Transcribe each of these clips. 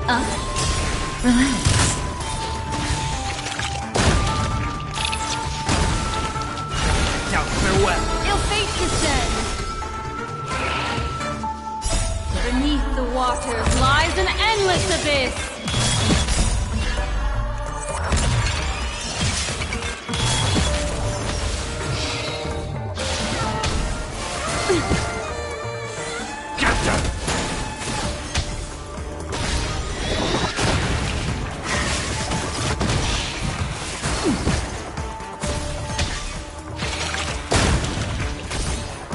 Relax. Now farewell. Ill fate descends. Beneath the waters lies an endless abyss.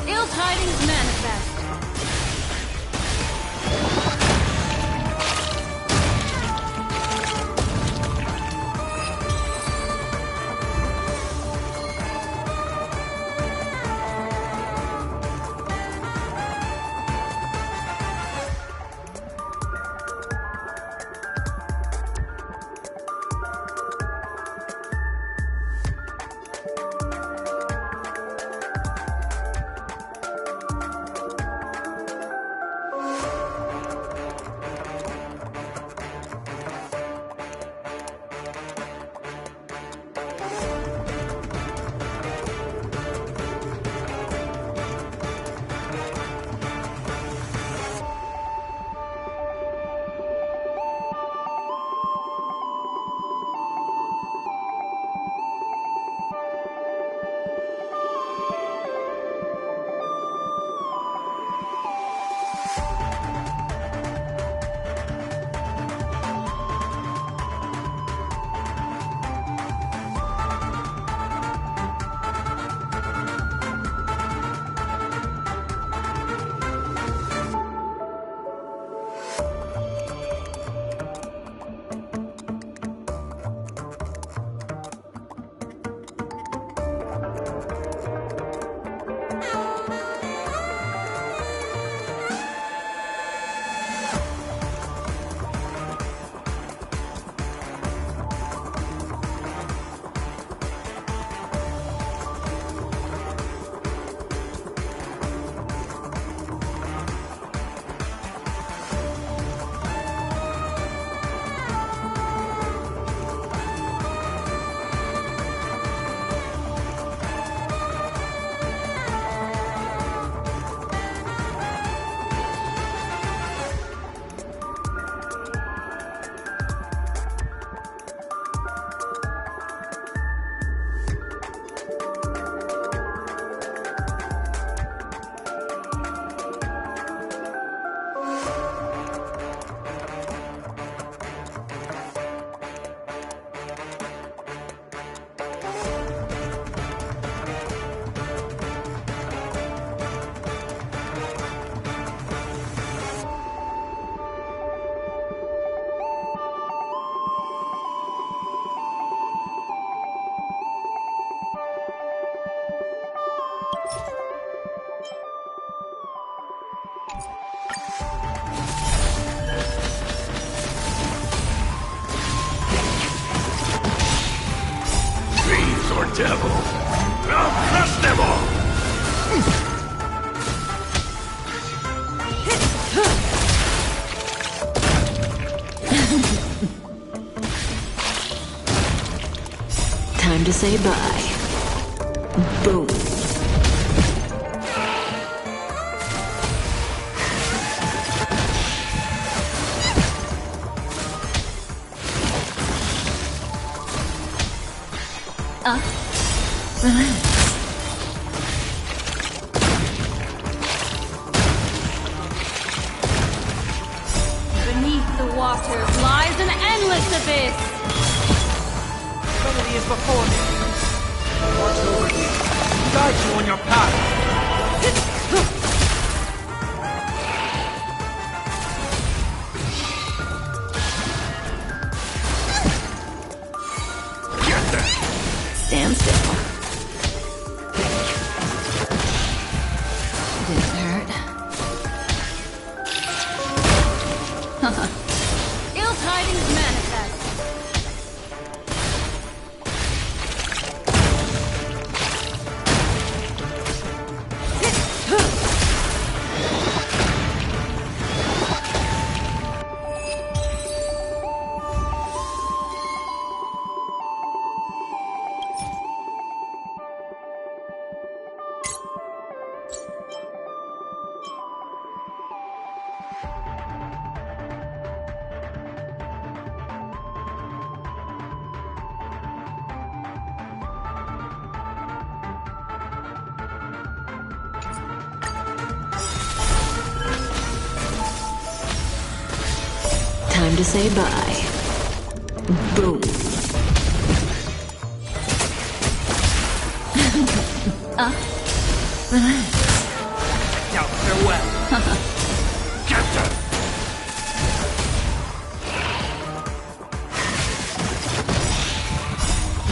Ill tidings manifest. devil! I'll crush them all! Time to say bye. Boom. Relax. Beneath the waters lies an endless abyss. Remedy is before me. Watch over you. Guide you on your path. Stand still. Didn't hurt. Ill tidings manifest. Time to say bye. Boom. Now farewell. Captain!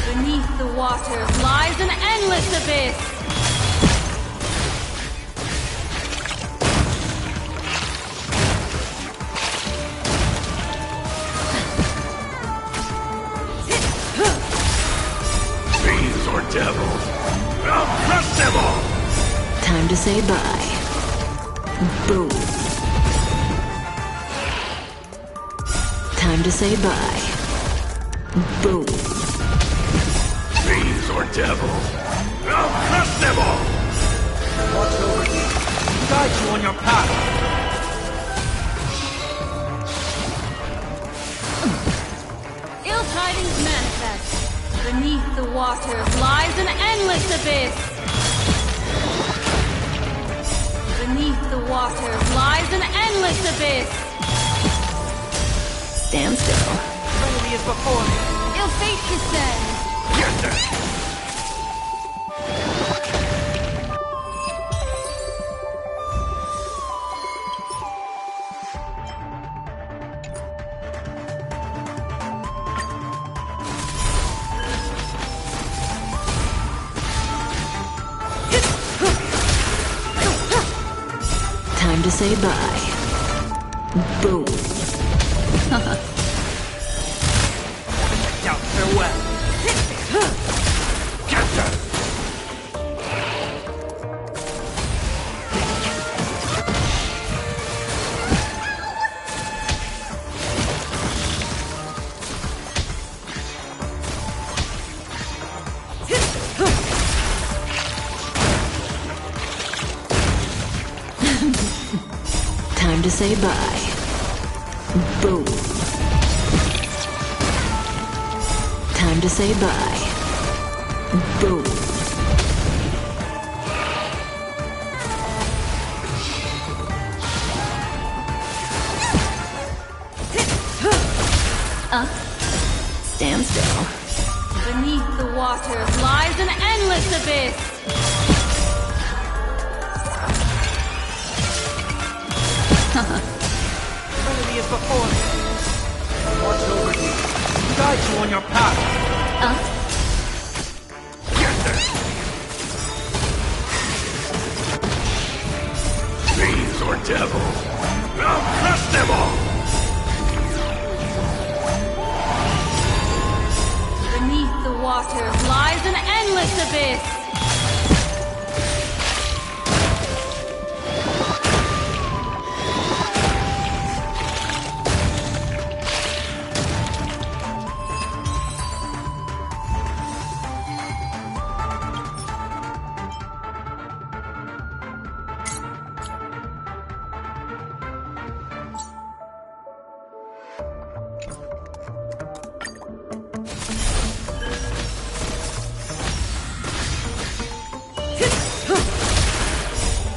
Beneath the waters lies an endless abyss. Fiends or devils? I'll crush them all! Time to say bye. Boom. Time to say bye. Boom. Fiends or devils? I'll crush them all! Watch over you. Guide you on your path. Ill tidings manifest. Beneath the waters lies an endless abyss. Beneath the waters lies an endless abyss. Stand still. Enemy is before me. Ill fate descends. Get them! Time to say bye. Boom. Now farewell. Captain! Time to say bye. Boom. Time to say bye. Boom. Stand still. Beneath the waters lies an endless abyss. Enemy is before me. Watch over you. Guide you on your path. Get them! Fiends or devils? I'll crush them all! Beneath the waters lies an endless abyss.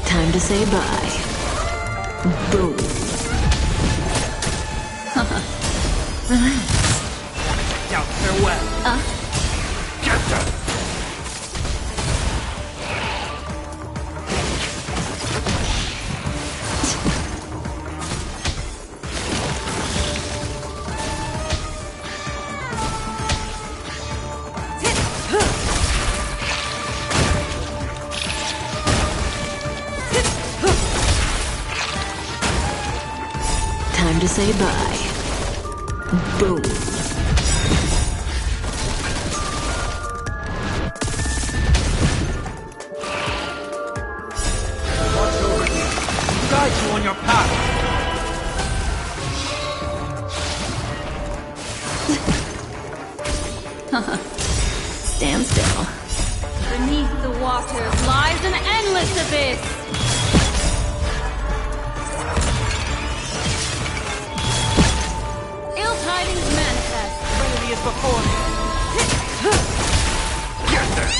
Time to say bye. Boom. Now farewell. Captain! Time to say bye. Boom. Watch over you. Guide you on your path. Stand still. Beneath the waters lies an endless abyss. Ill tidings manifest. Enemy is before me. Get them!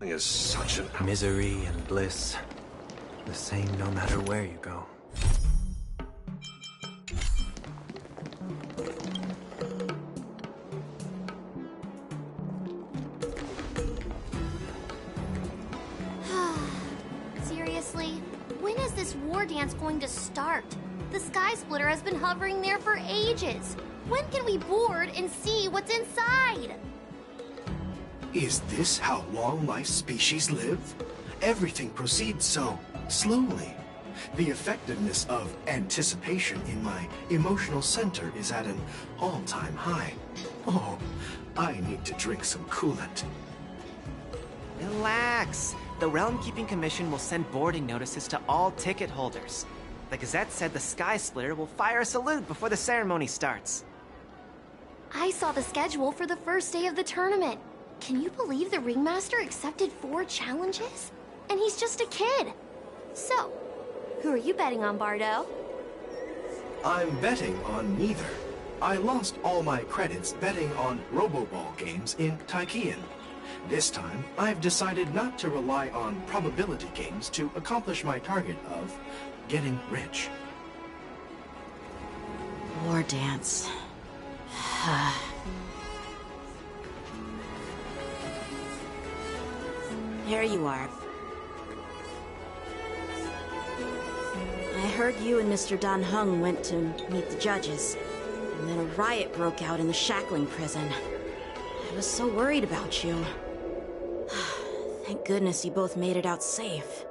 Is such an... Misery and bliss, the same no matter where you go. Seriously? When is this war dance going to start? The Sky Splitter has been hovering there for ages. When can we board and see what's inside? Is this how long my species live? Everything proceeds so slowly. The effectiveness of anticipation in my emotional center is at an all-time high. Oh, I need to drink some coolant. Relax. The Realm Keeping Commission will send boarding notices to all ticket holders. The Gazette said the Sky Splitter will fire a salute before the ceremony starts. I saw the schedule for the first day of the tournament. Can you believe the Ringmaster accepted 4 challenges? And he's just a kid. So, who are you betting on, Bardo? I'm betting on neither. I lost all my credits betting on Roboball games in Taikian. This time, I've decided not to rely on probability games to accomplish my target of getting rich. War dance. Here you are. I heard you and Mr. Dan Heng went to meet the judges, and then a riot broke out in the shackling prison. I was so worried about you. Thank goodness you both made it out safe.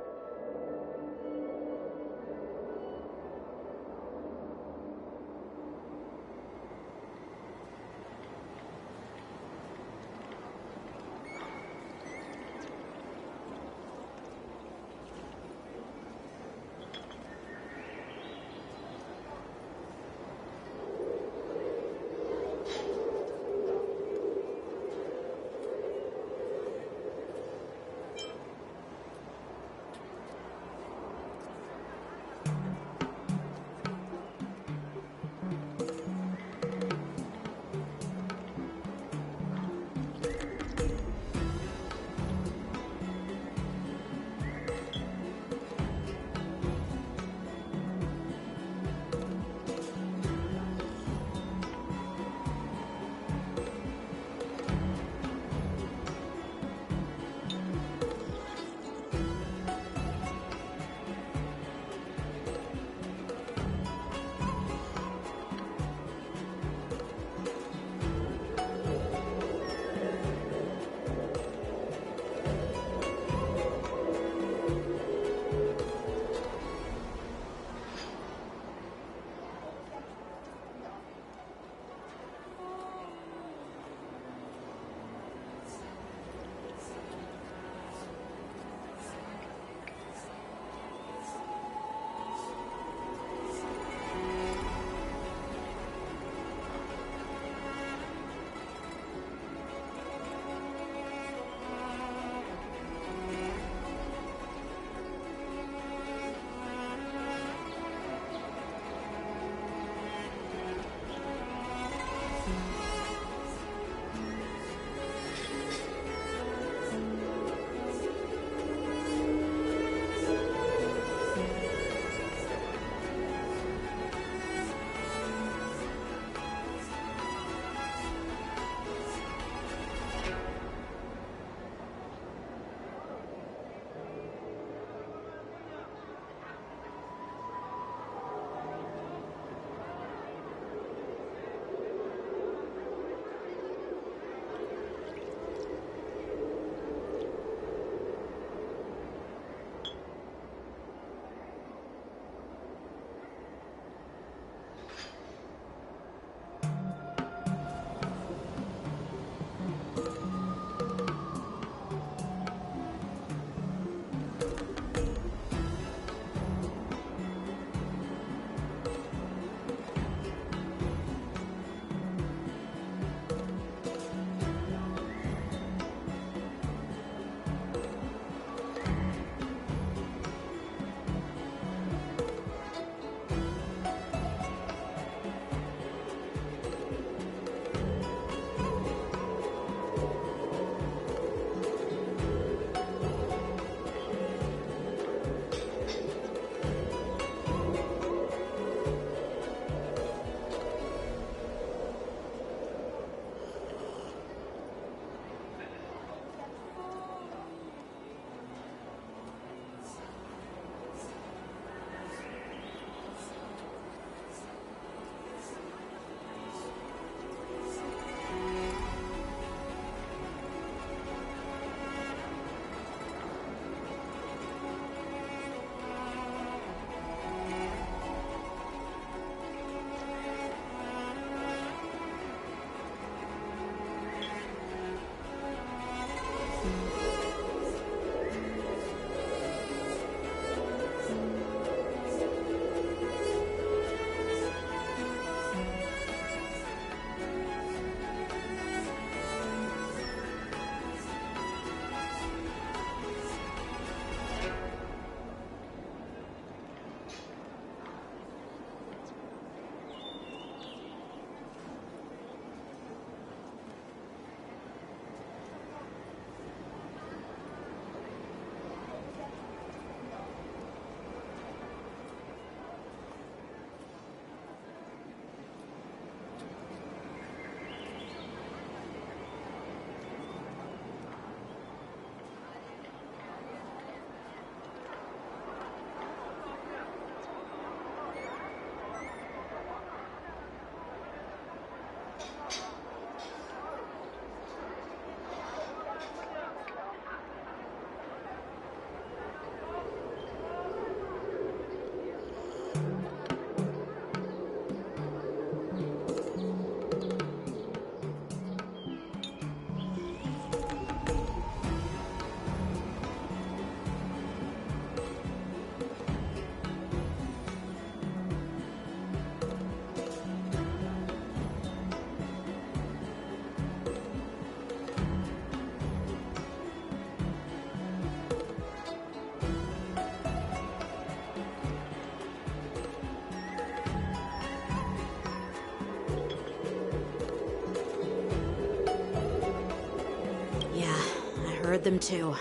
heard them too.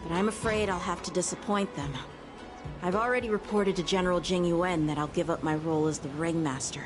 But I'm afraid I'll have to disappoint them. I've already reported to General Jing Yuan that I'll give up my role as the Ringmaster.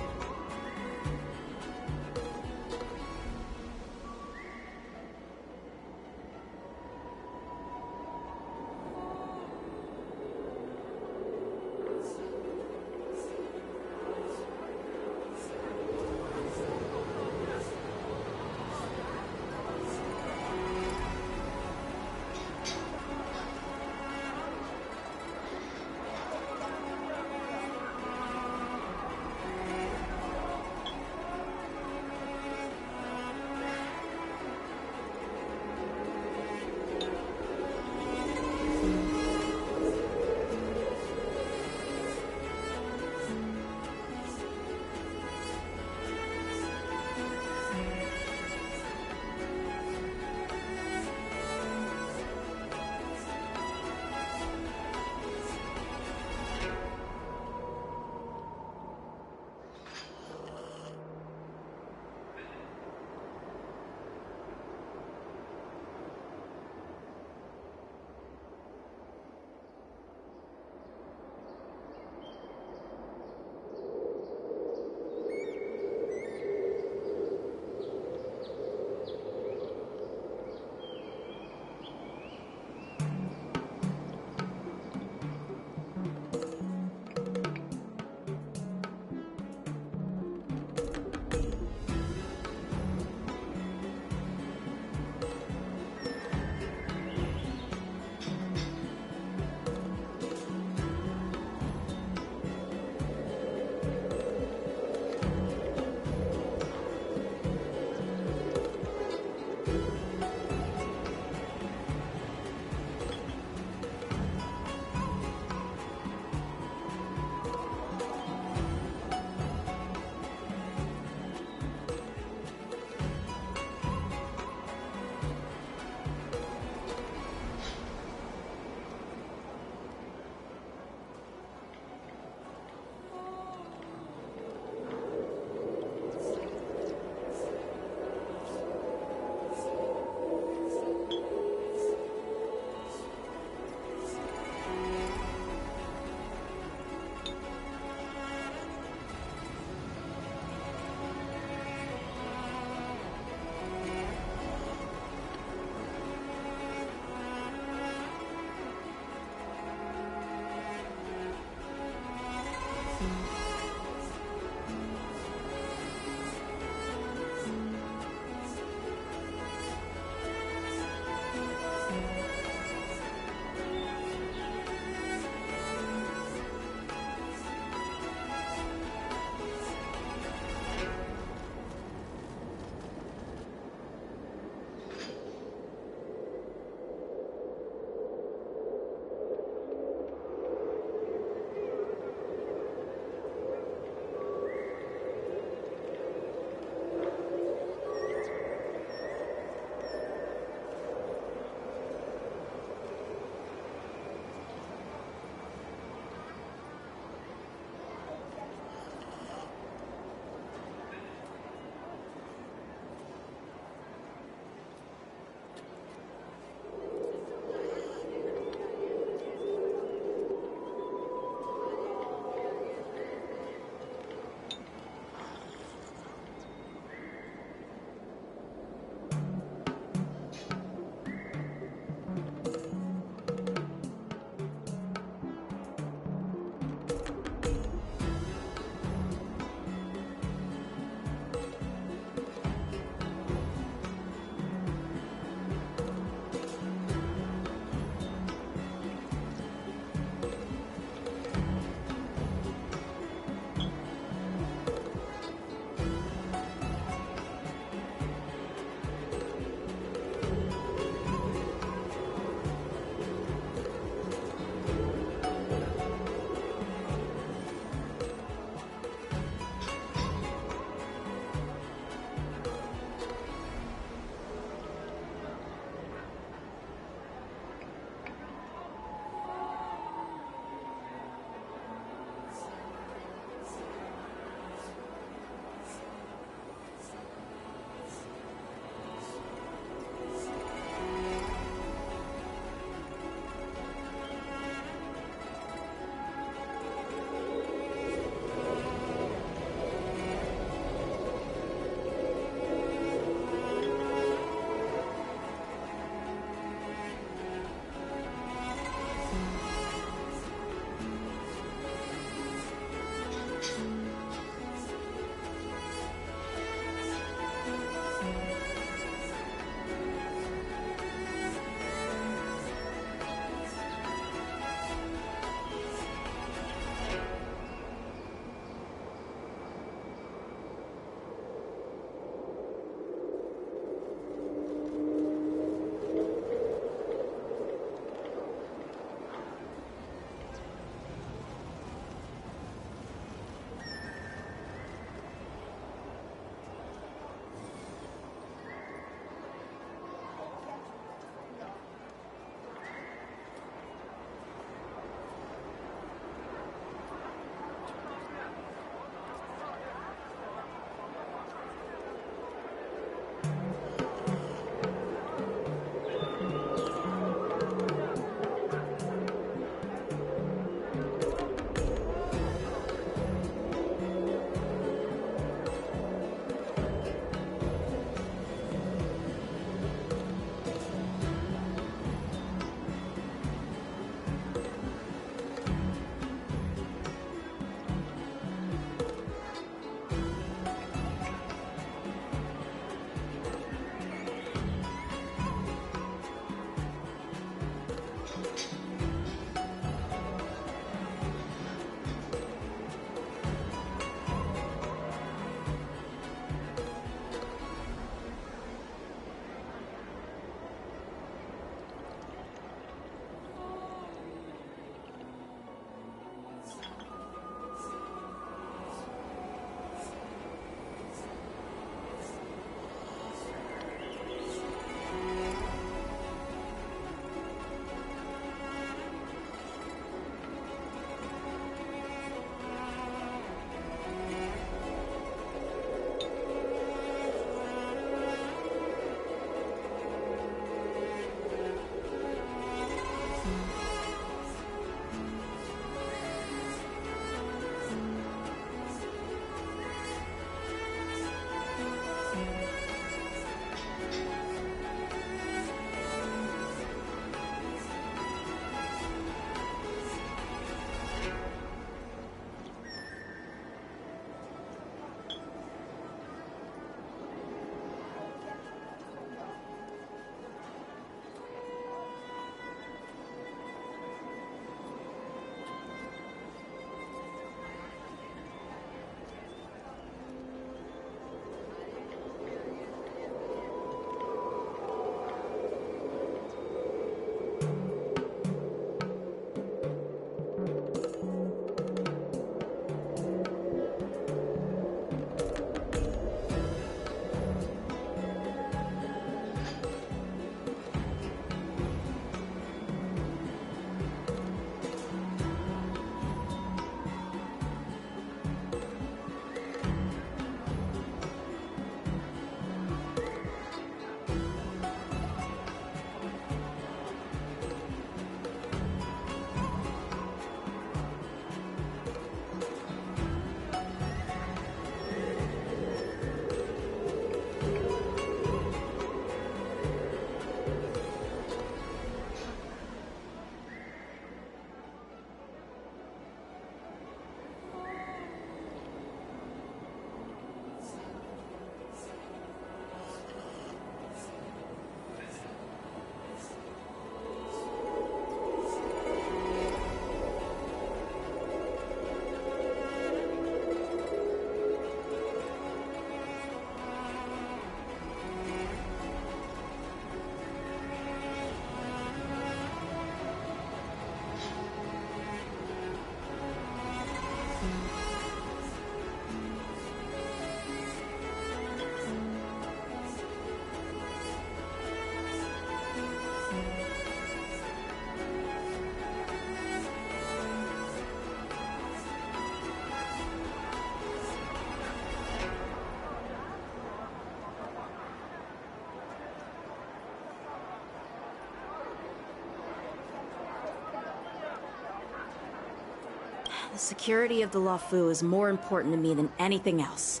The security of the Luofu is more important to me than anything else.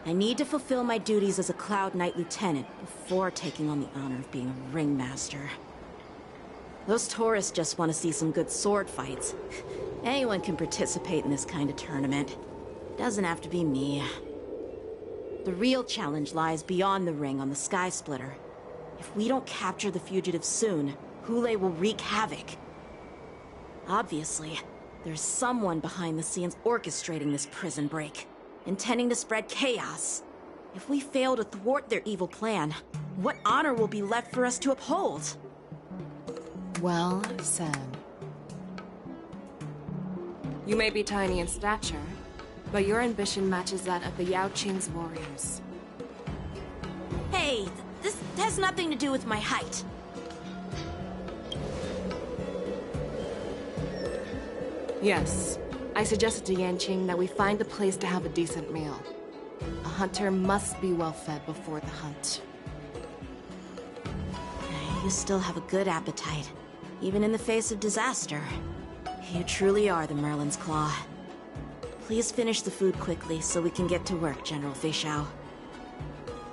I need to fulfill my duties as a Cloud Knight Lieutenant before taking on the honor of being a ringmaster. Those tourists just want to see some good sword fights. Anyone can participate in this kind of tournament. Doesn't have to be me. The real challenge lies beyond the ring on the Sky Splitter. If we don't capture the fugitives soon, Hule will wreak havoc. Obviously, there's someone behind the scenes orchestrating this prison break, intending to spread chaos. If we fail to thwart their evil plan, what honor will be left for us to uphold? Well said. You may be tiny in stature, but your ambition matches that of the Yaoqing's warriors. Hey, this has nothing to do with my height. Yes, I suggested to Yanqing that we find a place to have a decent meal. A hunter must be well fed before the hunt. You still have a good appetite, even in the face of disaster. You truly are the Merlin's Claw. Please finish the food quickly so we can get to work, General Fei Xiao.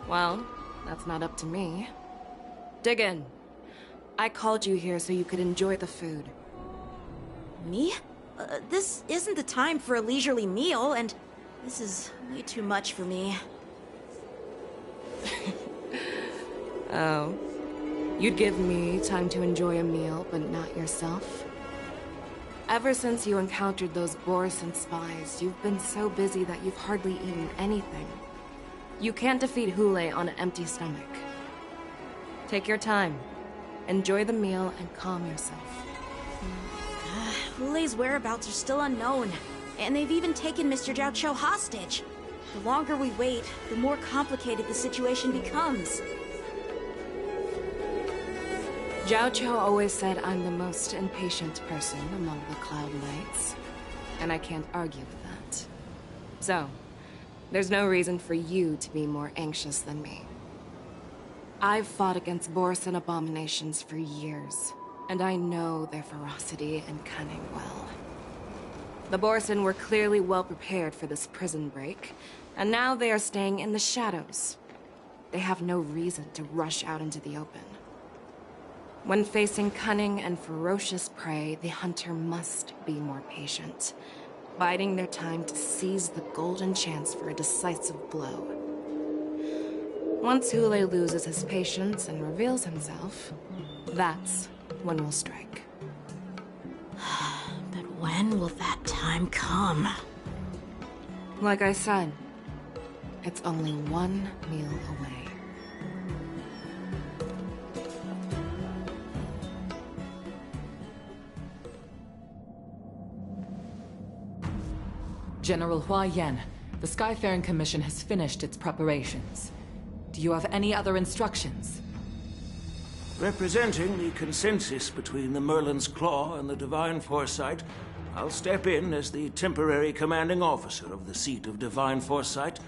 Well, that's not up to me. Dig in. I called you here so you could enjoy the food. Me? This isn't the time for a leisurely meal, and this is way too much for me. Oh. You'd give me time to enjoy a meal, but not yourself? Ever since you encountered those Borison spies, you've been so busy that you've hardly eaten anything. You can't defeat Hule on an empty stomach. Take your time. Enjoy the meal and calm yourself. Hule's whereabouts are still unknown, and they've even taken Mr. Jiao Cho hostage. The longer we wait, the more complicated the situation becomes. Jiao Cho always said I'm the most impatient person among the Cloud Knights, and I can't argue with that. So, there's no reason for you to be more anxious than me. I've fought against Borison abominations for years, and I know their ferocity and cunning well. The Borison were clearly well prepared for this prison break, and now they are staying in the shadows. They have no reason to rush out into the open. When facing cunning and ferocious prey, the hunter must be more patient, biding their time to seize the golden chance for a decisive blow. Once Hule loses his patience and reveals himself, that's when we'll strike. But when will that time come? Like I said, it's only one meal away. General Hua Yan, the Skyfaring Commission has finished its preparations. Do you have any other instructions? Representing the consensus between the Merlin's Claw and the Divine Foresight, I'll step in as the temporary commanding officer of the seat of Divine Foresight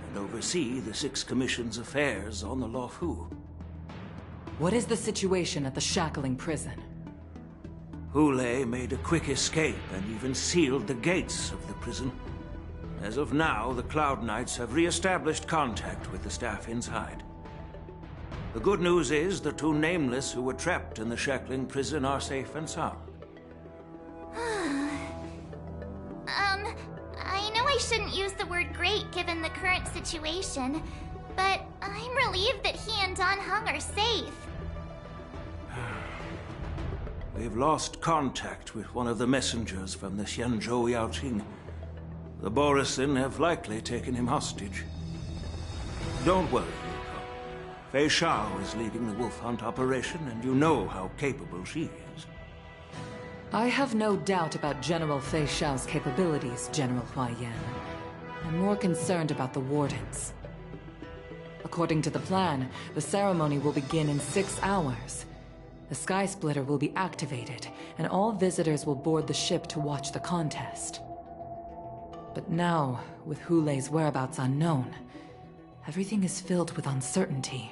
and oversee the Six Commission's affairs on the Luofu. What is the situation at the Shackling prison? Hule made a quick escape and even sealed the gates of the prison. As of now, the Cloud Knights have re-established contact with the staff inside. The good news is the two Nameless who were trapped in the Shackling prison are safe and sound. I know I shouldn't use the word great given the current situation, but I'm relieved that he and Don Hung are safe. We've lost contact with one of the messengers from the Xianzhou Yaoqing. The Borison have likely taken him hostage. Don't worry, Yuko. Fei Xiao is leading the wolf hunt operation, and you know how capable she is. I have no doubt about General Fei Xiao's capabilities, General Hua Yan. I'm more concerned about the Wardens. According to the plan, the ceremony will begin in 6 hours. The Sky Splitter will be activated, and all visitors will board the ship to watch the contest. But now, with Hule's whereabouts unknown, everything is filled with uncertainty.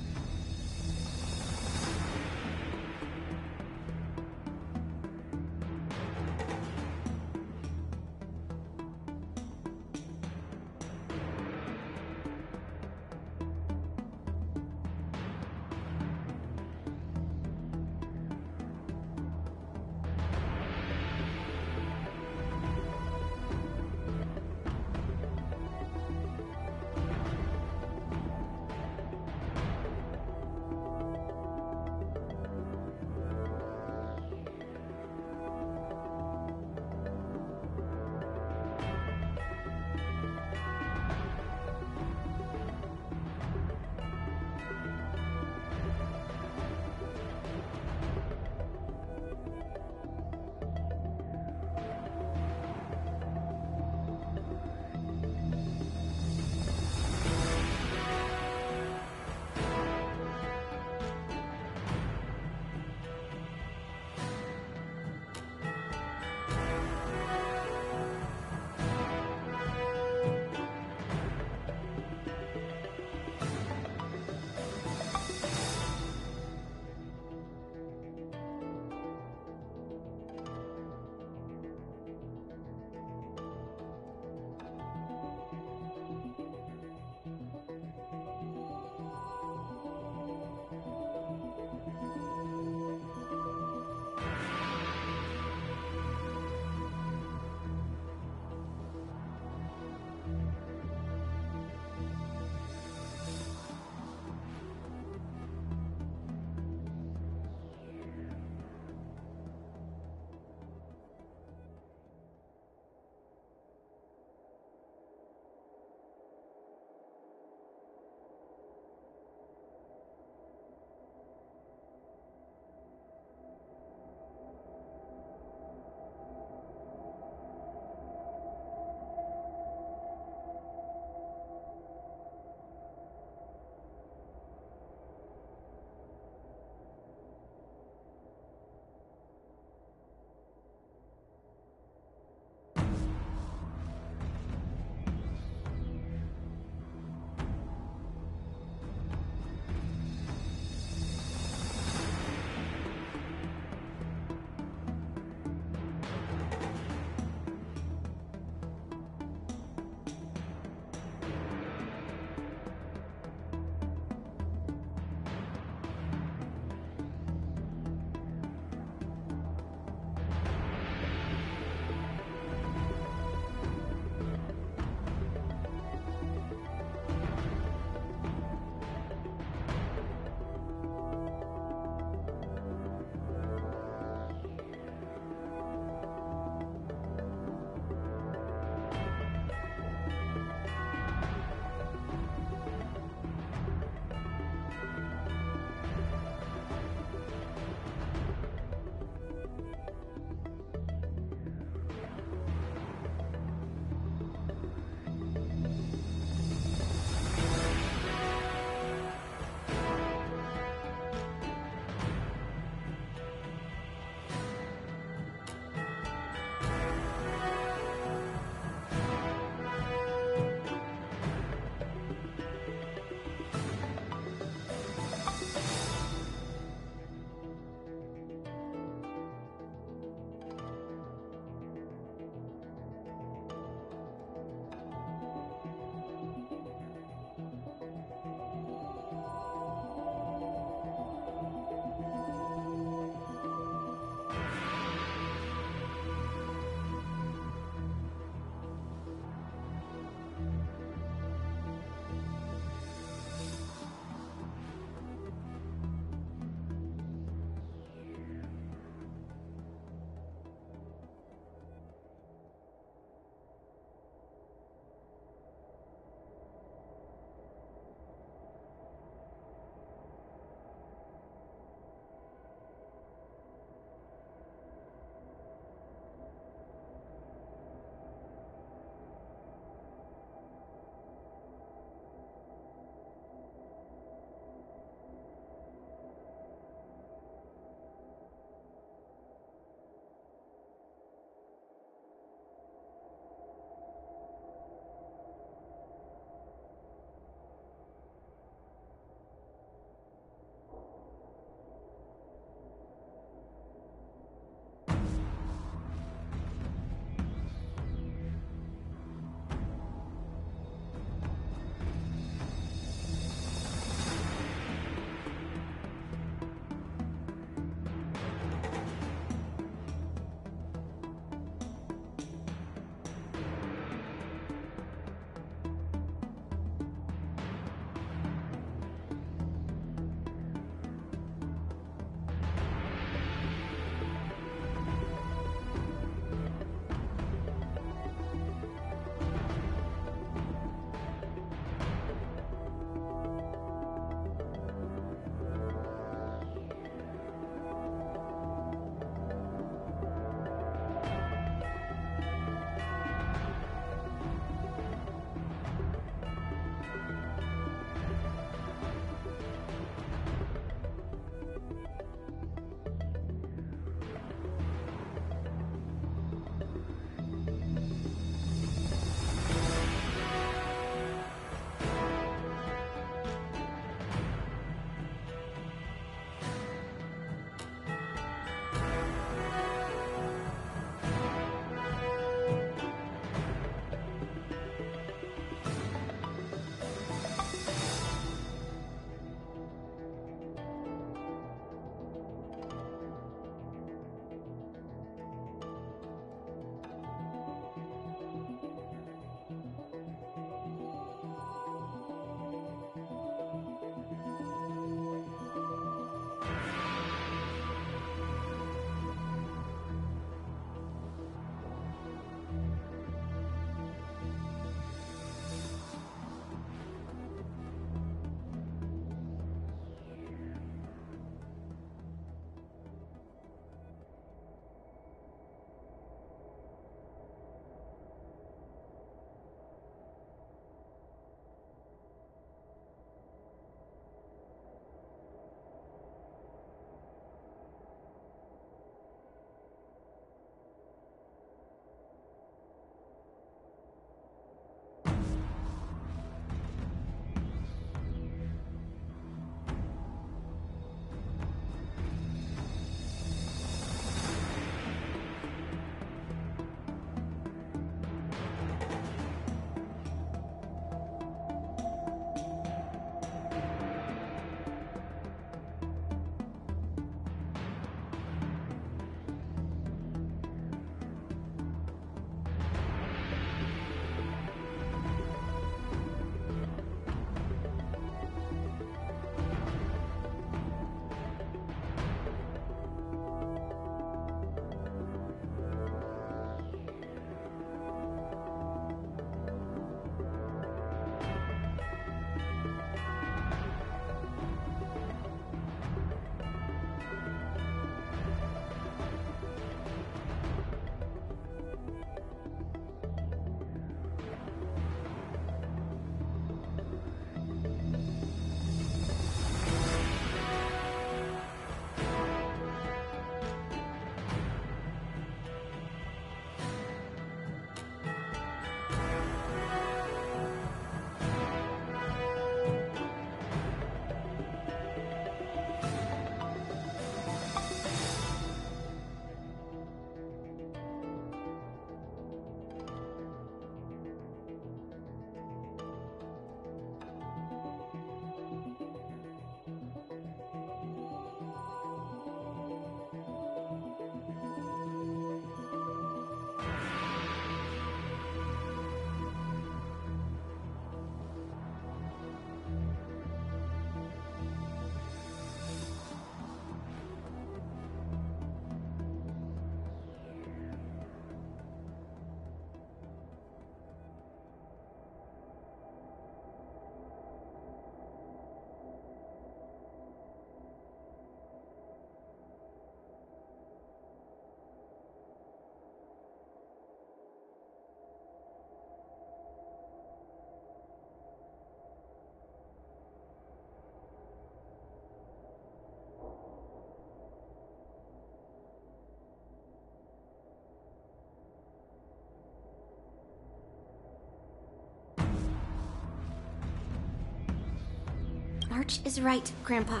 Arch is right, Grandpa.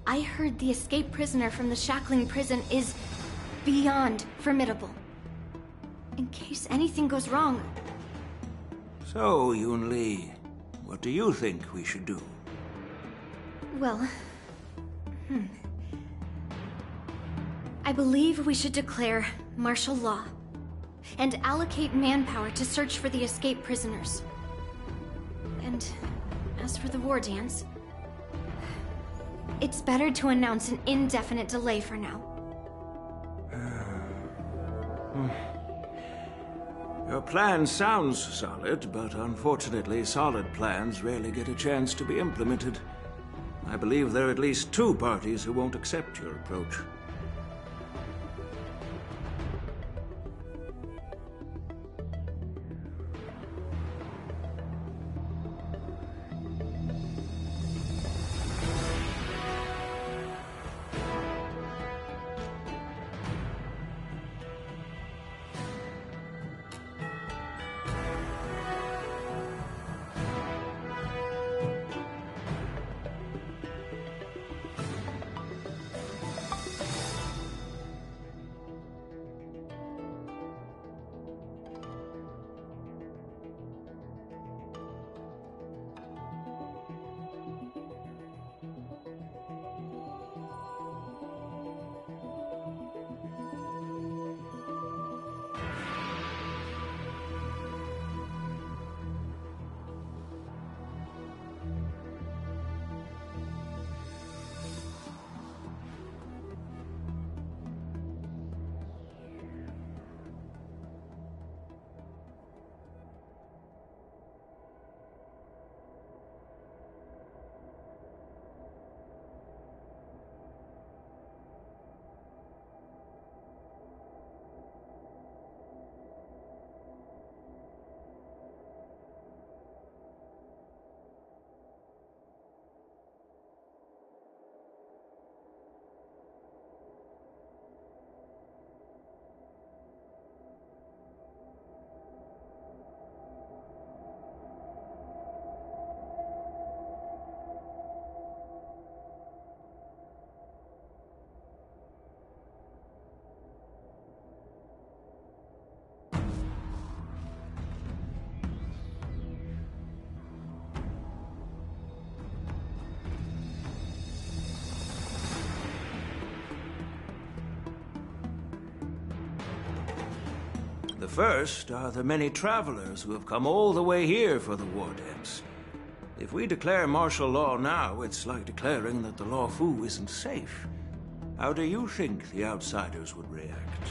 I heard the escaped prisoner from the shackling prison is beyond formidable. In case anything goes wrong. So, Yun-Li, what do you think we should do? Well... I believe we should declare martial law and allocate manpower to search for the escaped prisoners. And as for the war dance, it's better to announce an indefinite delay for now. Your plan sounds solid, but unfortunately solid plans rarely get a chance to be implemented. I believe there are at least 2 parties who won't accept your approach. The first are the many travelers who have come all the way here for the war dance. If we declare martial law now, it's like declaring that the Law Fu isn't safe. How do you think the outsiders would react?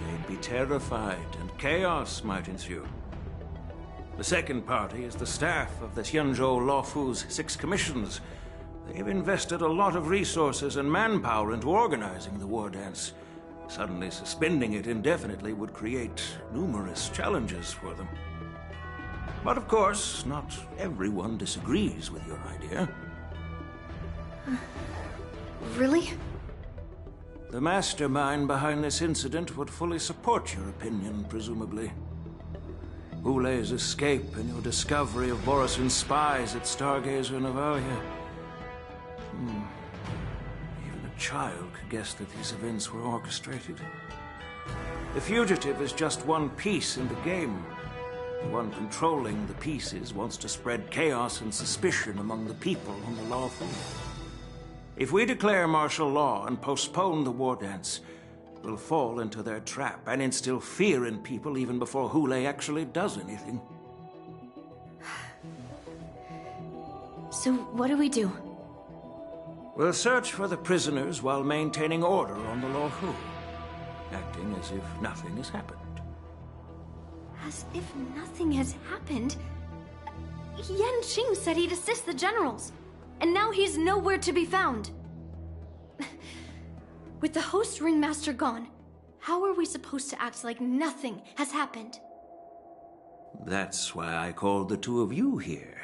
They'd be terrified, and chaos might ensue. The second party is the staff of the Xianzhou Law Fu's 6 commissions. They've invested a lot of resources and manpower into organizing the war dance. Suddenly suspending it indefinitely would create numerous challenges for them. But of course, not everyone disagrees with your idea. Really? The mastermind behind this incident would fully support your opinion, presumably. Hule's escape and your discovery of Borisin's spies at Stargazer Navalia. Even a child could guess that these events were orchestrated. The fugitive is just one piece in the game. The one controlling the pieces wants to spread chaos and suspicion among the people on the Law Fu. If we declare martial law and postpone the war dance, we'll fall into their trap and instill fear in people even before Hule actually does anything. So what do we do? We'll search for the prisoners while maintaining order on the Law Fu, acting as if nothing has happened. As if nothing has happened? Yan Qing said he'd assist the generals, and now he's nowhere to be found. With the host ringmaster gone, how are we supposed to act like nothing has happened? That's why I called the 2 of you here.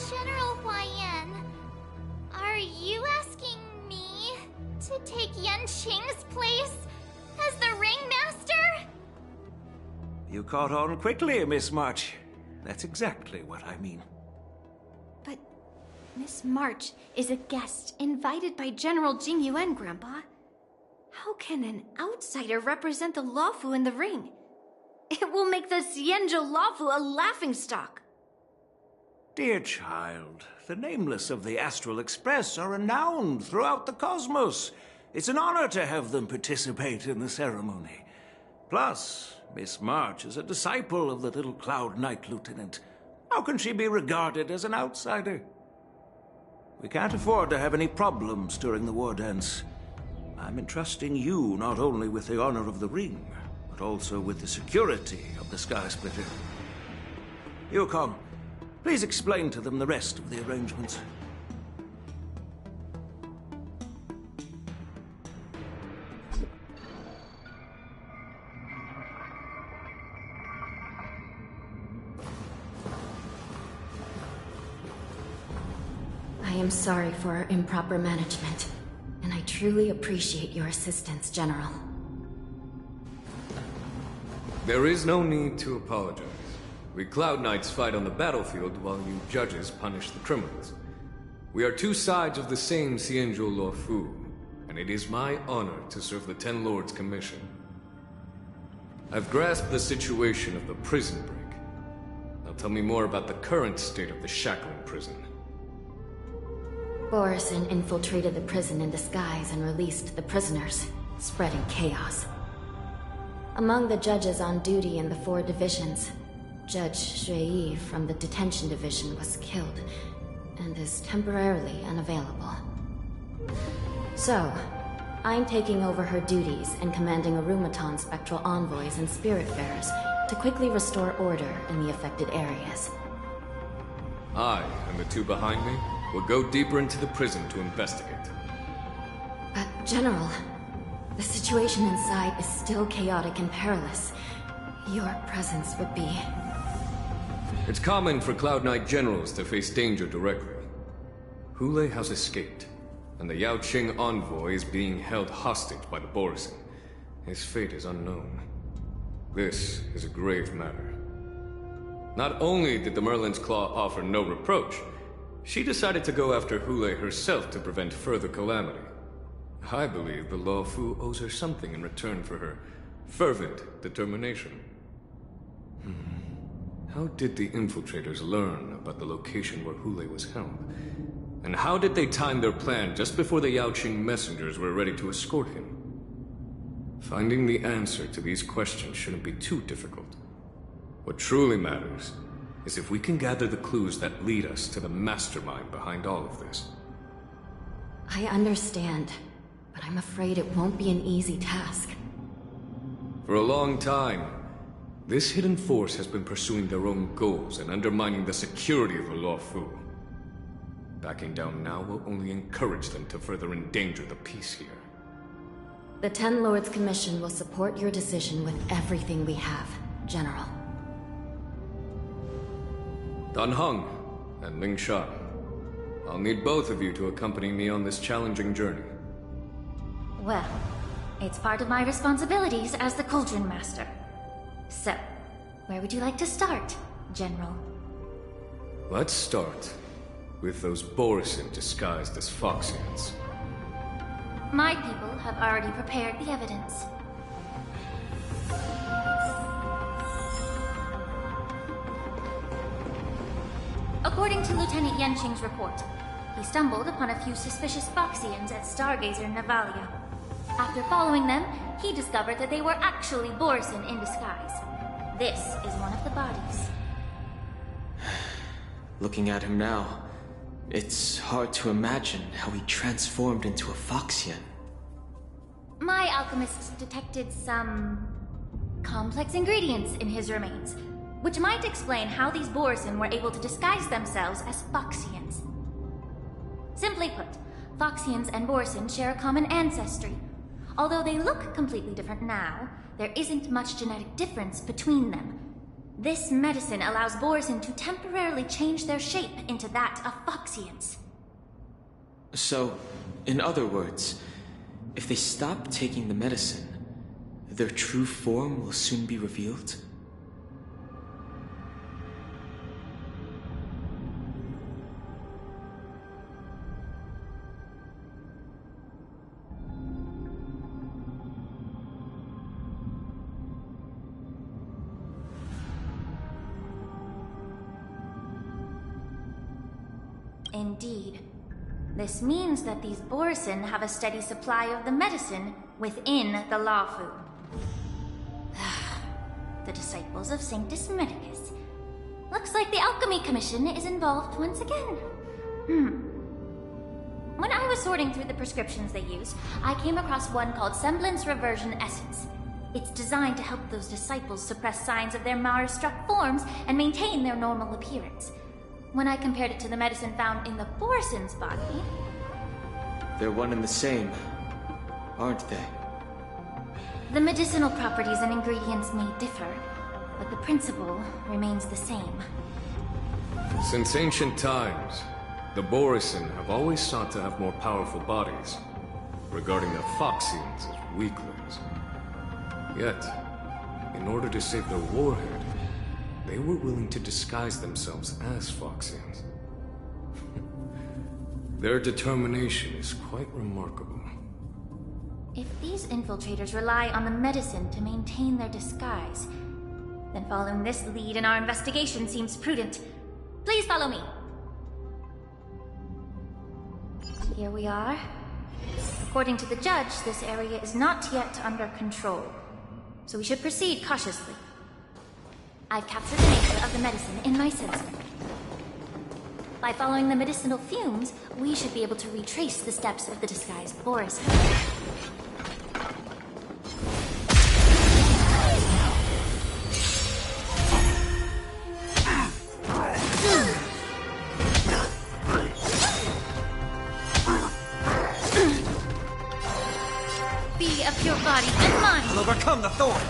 General Huayan, are you asking me to take Yanqing's place as the Ringmaster? You caught on quickly, Miss March. That's exactly what I mean. But Miss March is a guest invited by General Jing Yuan, Grandpa. How can an outsider represent the Lawfu in the ring? It will make the Xianzhou Lawfu a laughingstock. Dear child, the nameless of the Astral Express are renowned throughout the cosmos. It's an honor to have them participate in the ceremony. Plus, Miss March is a disciple of the little Cloud Knight Lieutenant. How can she be regarded as an outsider? We can't afford to have any problems during the war dance. I'm entrusting you not only with the honor of the ring, but also with the security of the Sky Splitter. Yukong, please explain to them the rest of the arrangements. I am sorry for our improper management, and I truly appreciate your assistance, General. There is no need to apologize. We Cloud Knights fight on the battlefield while you judges punish the criminals. We are two sides of the same Xianzhou Luofu, and it is my honor to serve the Ten Lords' commission. I've grasped the situation of the prison break. Now tell me more about the current state of the Shackling prison. Borison infiltrated the prison in disguise and released the prisoners, spreading chaos. Among the judges on duty in the 4 divisions, Judge Shui from the detention division was killed and is temporarily unavailable. So, I'm taking over her duties and commanding Arumaton spectral envoys and spiritfarers to quickly restore order in the affected areas. I and the two behind me will go deeper into the prison to investigate. But, General, the situation inside is still chaotic and perilous. Your presence would be... It's common for Cloud Knight generals to face danger directly. Hule has escaped, and the Yaoqing envoy is being held hostage by the Borison. His fate is unknown. This is a grave matter. Not only did the Merlin's Claw offer no reproach, she decided to go after Hule herself to prevent further calamity. I believe the Luofu owes her something in return for her fervent determination. How did the infiltrators learn about the location where Hule was held? And how did they time their plan just before the Yaoqing messengers were ready to escort him? Finding the answer to these questions shouldn't be too difficult. What truly matters is if we can gather the clues that lead us to the mastermind behind all of this. I understand, but I'm afraid it won't be an easy task. For a long time, this hidden force has been pursuing their own goals and undermining the security of the Luofu. Backing down now will only encourage them to further endanger the peace here. The Ten Lords Commission will support your decision with everything we have, General. Dan Heng and Ling Shan, I'll need both of you to accompany me on this challenging journey. Well, it's part of my responsibilities as the Cauldron Master. So, where would you like to start, General? Let's start with those Borison disguised as Foxians. My people have already prepared the evidence. According to Lieutenant Yanqing's report, he stumbled upon a few suspicious Foxians at Stargazer Navalia. After following them, he discovered that they were actually Borison in disguise. This is one of the bodies. Looking at him now, it's hard to imagine how he transformed into a Foxian. My alchemists detected some complex ingredients in his remains, which might explain how these Borison were able to disguise themselves as Foxians. Simply put, Foxians and Borison share a common ancestry. Although they look completely different now, there isn't much genetic difference between them. This medicine allows Borison to temporarily change their shape into that of Foxians. So, in other words, if they stop taking the medicine, their true form will soon be revealed? Indeed. This means that these Borison have a steady supply of the medicine within the Lawfu. The disciples of Sanctus Medicus. Looks like the Alchemy Commission is involved once again. When I was sorting through the prescriptions they use, I came across one called Semblance Reversion Essence. It's designed to help those disciples suppress signs of their Mara-struck forms and maintain their normal appearance. When I compared it to the medicine found in the Borison's body... They're one and the same, aren't they? The medicinal properties and ingredients may differ, but the principle remains the same. Since ancient times, the Borison have always sought to have more powerful bodies, regarding the Foxians as weaklings. Yet, in order to save their warhead, they were willing to disguise themselves as Foxians. Their determination is quite remarkable. If these infiltrators rely on the medicine to maintain their disguise, then following this lead in our investigation seems prudent. Please follow me. Here we are. According to the judge, this area is not yet under control, so we should proceed cautiously. I've captured the nature of the medicine in my sensor. By following the medicinal fumes, we should be able to retrace the steps of the disguised Borison. Be of your body and mind! I'll overcome the thorn!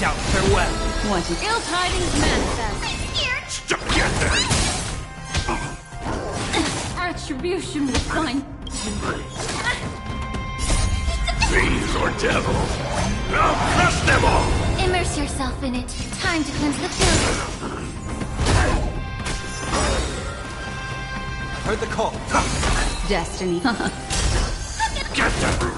Doubt farewell! What ill tidings manifest? Retribution will find... Fiends or devils! I'll crush them all! Immerse yourself in it. Time to cleanse the field. Heard the call. Destiny. Get them!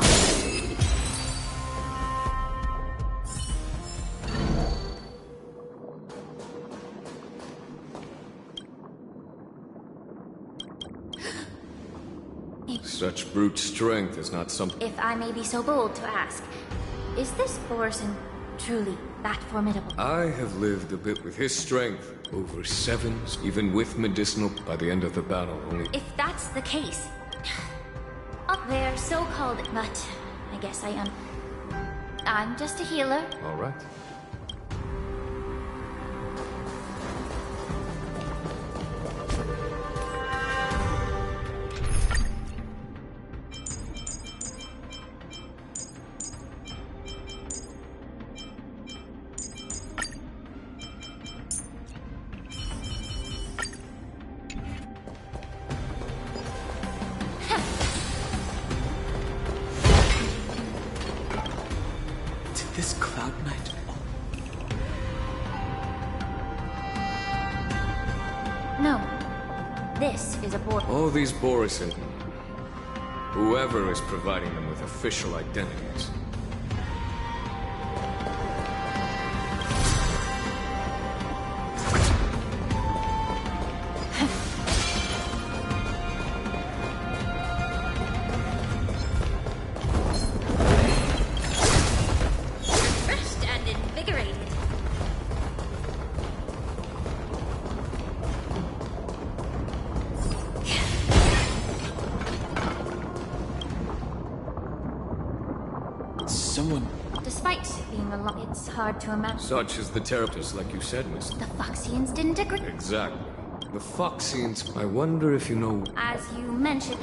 Such brute strength is not something... If I may be so bold to ask, is this Borison truly that formidable? I have lived a bit with his strength over 7, even with medicinal, by the end of the battle only... If that's the case... Up there, so-called... But I guess I am... I'm just a healer. All right. This Cloud Knight... No. This is a All these Borison... Whoever is providing them with official identities. Despite being a lot, it's hard to imagine. Such is the Terrapus, like you said, Miss. The Foxians didn't agree. Exactly. The Foxians... I wonder if you know... As you mentioned...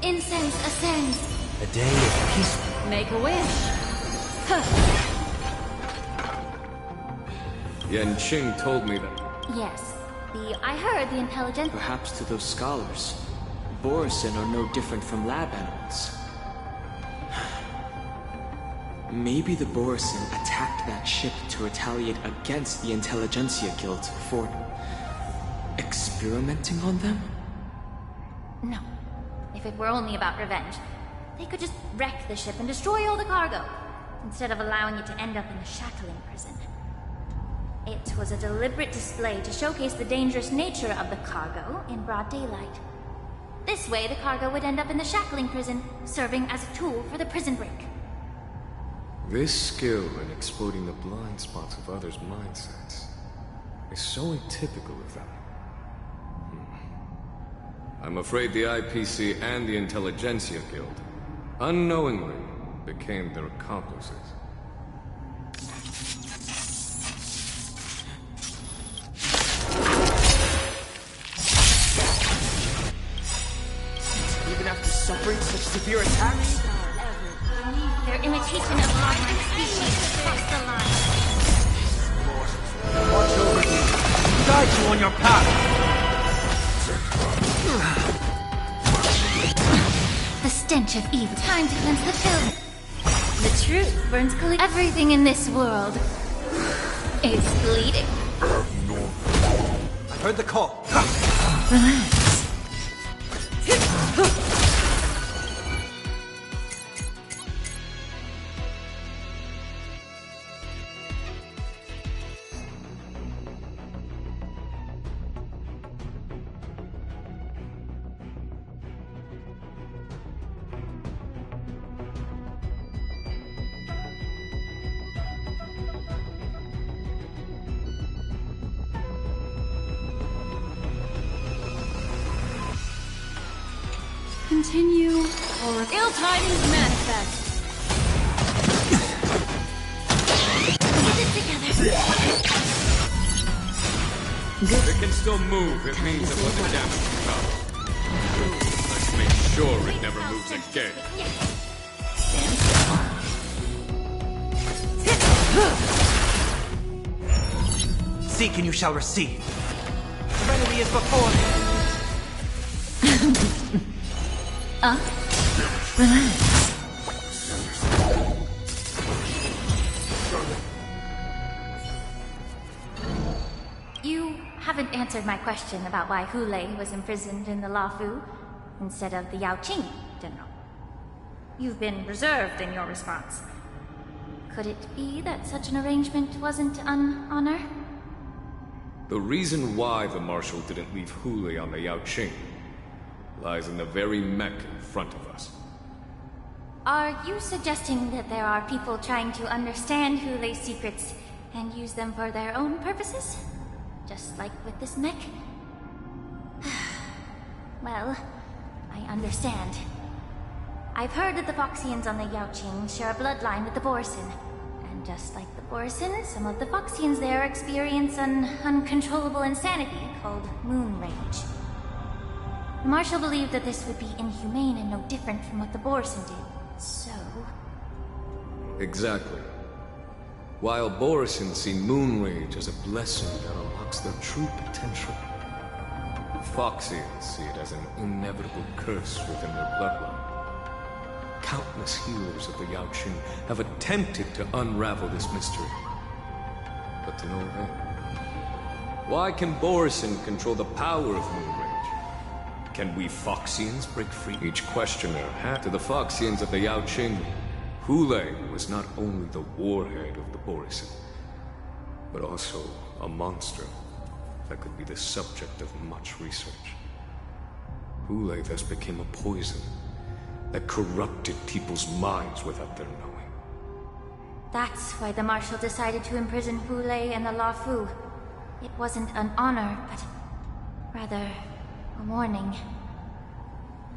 incense ascends. A day of peaceful. Make a wish. Yan Qing told me that. Yes. I heard the intelligent... Perhaps to those scholars, Borisin are no different from lab animals. Maybe the Borisin attacked that ship to retaliate against the Intelligentsia Guild for... experimenting on them? No. If it were only about revenge, they could just wreck the ship and destroy all the cargo, instead of allowing it to end up in the shackling prison. It was a deliberate display to showcase the dangerous nature of the cargo in broad daylight. This way, the cargo would end up in the shackling prison, serving as a tool for the prison break. This skill in exploiting the blind spots of others' mindsets is so atypical of them. I'm afraid the IPC and the Intelligentsia Guild unknowingly became their accomplices. Even after suffering such severe attacks? Their imitation of rising species crossed the line. Watch over you. Guide you on your path. The stench of evil. Time to cleanse the filth. The truth burns clean. Everything in this world is bleeding. I heard the call. Relax. Continue, or ill tidings manifest. Get it together. It can still move. It means it wasn't damaged to power. Let's make sure it never moves again. Seek and you shall receive. Serenity is before me. Relax. You haven't answered my question about why Hulei was imprisoned in the Lafu instead of the Yaoqing, General. You've been reserved in your response. Could it be that such an arrangement wasn't an honor? The reason why the Marshal didn't leave Hulei on the Yaoqing lies in the very mech in front of us. Are you suggesting that there are people trying to understand Hulei's secrets and use them for their own purposes? Just like with this mech? Well, I understand. I've heard that the Foxians on the Yaoqing share a bloodline with the Borisin. And just like the Borisin, some of the Foxians there experience an uncontrollable insanity called moon rage. The Marshal believed that this would be inhumane and no different from what the Borisin did, so... Exactly. While Borisin see moon rage as a blessing that unlocks their true potential, Foxians see it as an inevitable curse within their bloodline. Countless healers of the Yaoqing have attempted to unravel this mystery, but to no avail. Why can Borisin control the power of moon rage? Can we Foxians break free? Each questioner had to the Foxians of the Yaoqing. Hulei was not only the warhead of the Borisin, but also a monster that could be the subject of much research. Hulei thus became a poison that corrupted people's minds without their knowing. That's why the Marshal decided to imprison Hulei and the Lafu. It wasn't an honor, but rather a warning.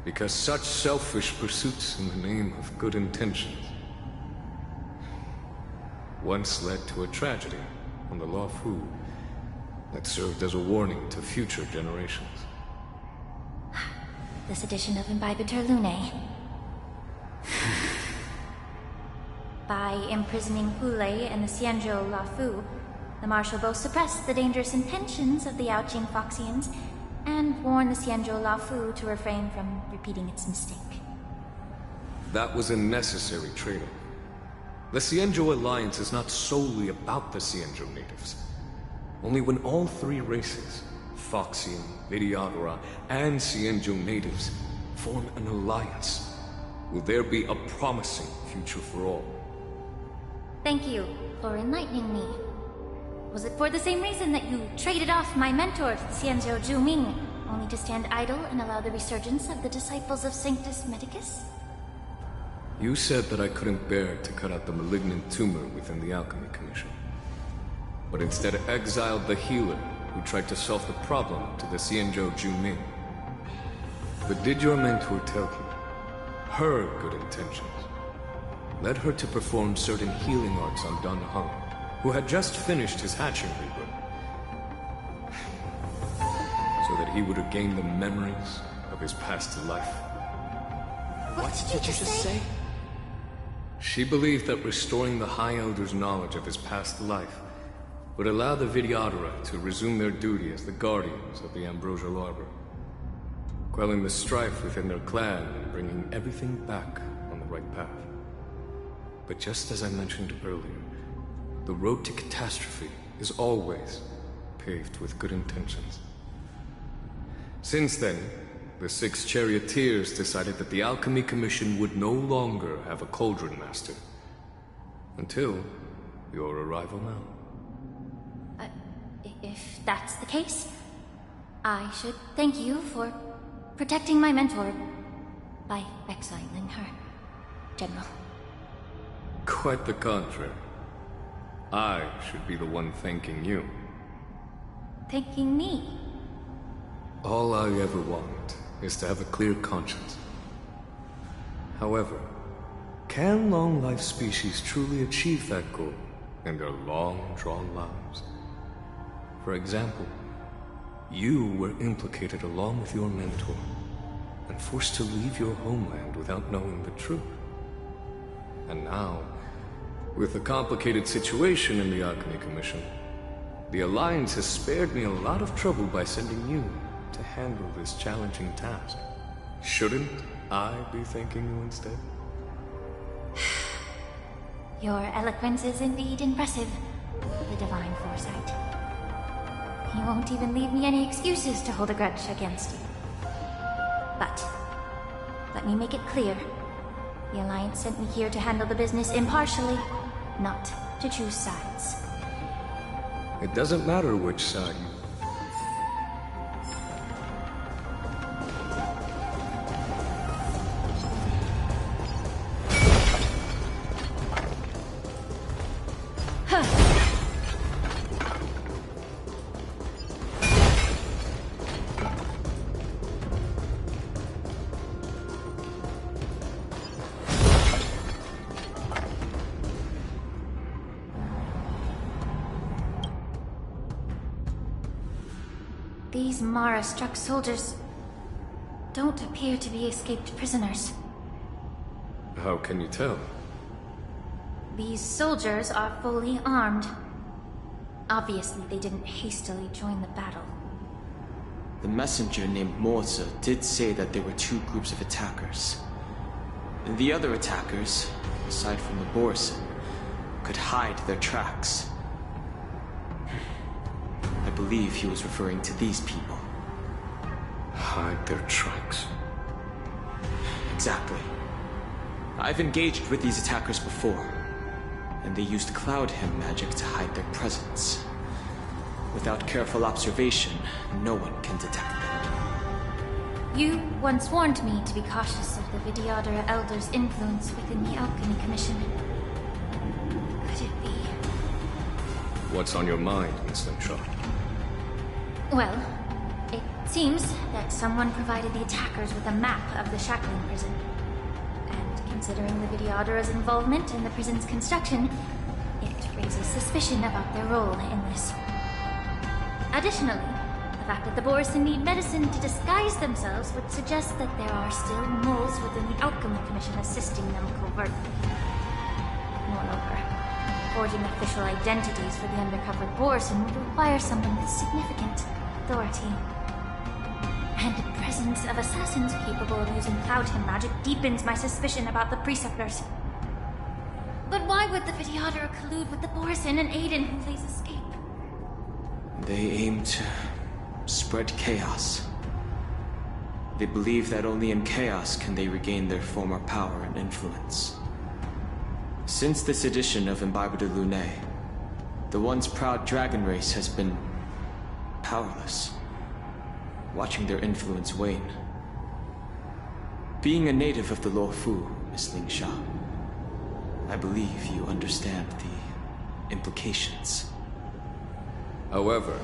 Because such selfish pursuits in the name of good intentions once led to a tragedy on the Lafu that served as a warning to future generations. this edition of Imbibitor Lunae. By imprisoning Hule and the Xianzhou Lafu, the Marshal both suppressed the dangerous intentions of the Yaoqing Foxians and warned the Xianzhou Lafu to refrain from repeating its mistake. That was a necessary trade-off. The Xianzhou Alliance is not solely about the Xianzhou natives. Only when all three races, Foxian, Videodora, and Xianzhou natives, form an alliance, will there be a promising future for all. Thank you for enlightening me. Was it for the same reason that you traded off my mentor to the Xianzhou Zhuming, only to stand idle and allow the resurgence of the disciples of Sanctus Medicus? You said that I couldn't bear to cut out the malignant tumor within the Alchemy Commission, but instead exiled the healer who tried to solve the problem to the Xianzhou Zhuming. But did your mentor tell you her good intentions led her to perform certain healing arts on Dun Hung, who had just finished his hatching rebirth, so that he would regain the memories of his past life? What did you just say? She believed that restoring the High Elder's knowledge of his past life would allow the Videodora to resume their duty as the guardians of the Ambrosial Arbor, quelling the strife within their clan and bringing everything back on the right path. But just as I mentioned earlier, the road to catastrophe is always paved with good intentions. Since then, the 6 charioteers decided that the Alchemy Commission would no longer have a Cauldron Master. Until your arrival now. If that's the case, I should thank you for protecting my mentor by exiling her, General. Quite the contrary. I should be the one thanking you. Thanking me? All I ever want is to have a clear conscience. However, can long-life species truly achieve that goal in their long-drawn lives? For example, you were implicated along with your mentor and forced to leave your homeland without knowing the truth. And now, with the complicated situation in the Alchemy Commission, the Alliance has spared me a lot of trouble by sending you to handle this challenging task. Shouldn't I be thanking you instead? Your eloquence is indeed impressive, the divine foresight. You won't even leave me any excuses to hold a grudge against you. But, let me make it clear. The Alliance sent me here to handle the business impartially, not to choose sides. It doesn't matter which side you... These Mara-struck soldiers don't appear to be escaped prisoners. How can you tell? These soldiers are fully armed. Obviously, they didn't hastily join the battle. The messenger named Moza did say that there were 2 groups of attackers. And the other attackers, aside from the Borison, could hide their tracks. I believe he was referring to these people. Hide their tracks? Exactly. I've engaged with these attackers before, and they used Cloud Hem magic to hide their presence. Without careful observation, no one can detect them. You once warned me to be cautious of the Videodora Elder's influence within the Alchemy Commission. Could it be? What's on your mind, Miss Slingshot? Well, it seems that someone provided the attackers with a map of the Shackling prison. And considering the Videodora's involvement in the prison's construction, it raises suspicion about their role in this. Additionally, the fact that the Borison need medicine to disguise themselves would suggest that there are still moles within the Alchemy Commission assisting them covertly. Moreover, forging official identities for the undercover Borison would require someone with significant authority. And the presence of assassins capable of using Cloudhim magic deepens my suspicion about the Preceptors. But why would the Videotter collude with the Borison and aid in Hulei's escape? They aim to spread chaos. They believe that only in chaos can they regain their former power and influence. Since this edition of Imbibe de Lune, the once proud dragon race has been powerless, watching their influence wane. Being a native of the Luofu, Miss Ling Sha, I believe you understand the implications. However,